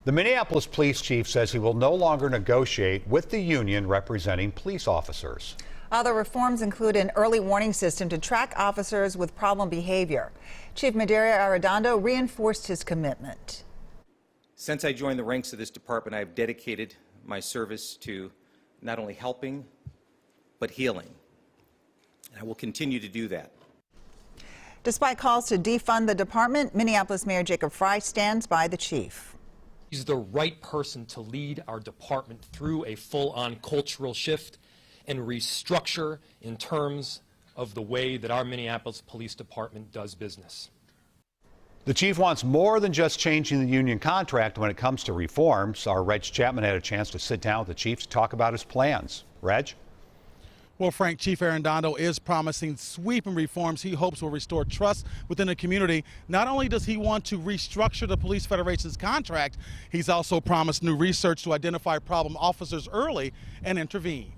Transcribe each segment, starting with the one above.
The Minneapolis Police Chief says he will no longer negotiate with the union representing police officers. Other reforms include an early warning system to track officers with problem behavior. Chief Medaria Arradondo reinforced his commitment. Since I joined the ranks of this department, I have dedicated my service to not only helping, but healing. I will continue to do that. Despite calls to defund the department, Minneapolis Mayor Jacob Frey stands by the chief. He's the right person to lead our department through a full-on cultural shift and restructure in terms of the way that our Minneapolis Police Department does business. The chief wants more than just changing the union contract when it comes to reforms. Our Reg Chapman had a chance to sit down with the chief to talk about his plans. Reg? Well, Frank, Chief Arradondo is promising sweeping reforms he hopes will restore trust within the community. Not only does he want to restructure the Police Federation's contract, he's also promised new research to identify problem officers early and intervene.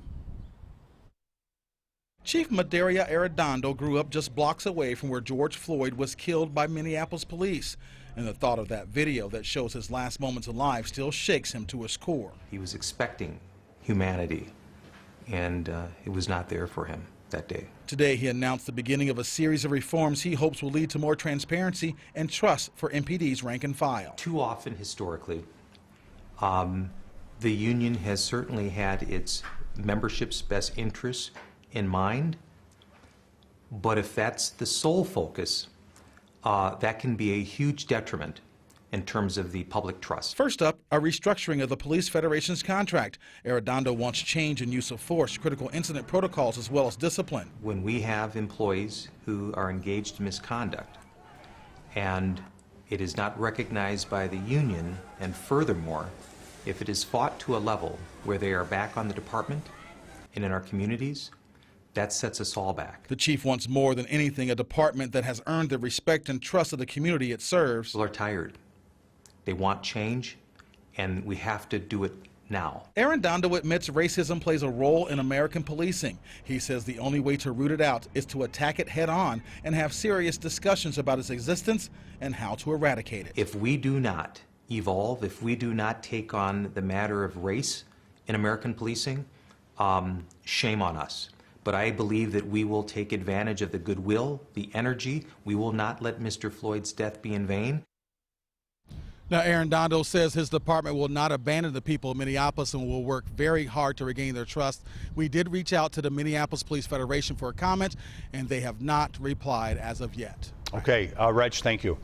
Chief Medaria Arradondo grew up just blocks away from where George Floyd was killed by Minneapolis police. And the thought of that video that shows his last moments alive still shakes him to his core. He was expecting humanity, and it was not there for him that day. Today, he announced the beginning of a series of reforms he hopes will lead to more transparency and trust for MPD's rank and file. Too often, historically, the union has certainly had its membership's best interests in mind, but if that's the sole focus, that can be a huge detriment in terms of the public trust. First up, a restructuring of the Police Federation's contract. Arradondo wants change in use of force, critical incident protocols, as well as discipline. When we have employees who are engaged in misconduct and it is not recognized by the union, and furthermore, if it is fought to a level where they are back on the department and in our communities, that sets us all back. The chief wants more than anything a department that has earned the respect and trust of the community it serves. People are tired. They want change, and we have to do it now. Arradondo admits racism plays a role in American policing. He says the only way to root it out is to attack it head on and have serious discussions about its existence and how to eradicate it. If we do not evolve, if we do not take on the matter of race in American policing, shame on us. But I believe that we will take advantage of the goodwill, the energy. We will not let Mr. Floyd's death be in vain. Now, Arradondo says his department will not abandon the people of Minneapolis and will work very hard to regain their trust. We did reach out to the Minneapolis Police Federation for a comment, and they have not replied as of yet. Okay, Reg, thank you.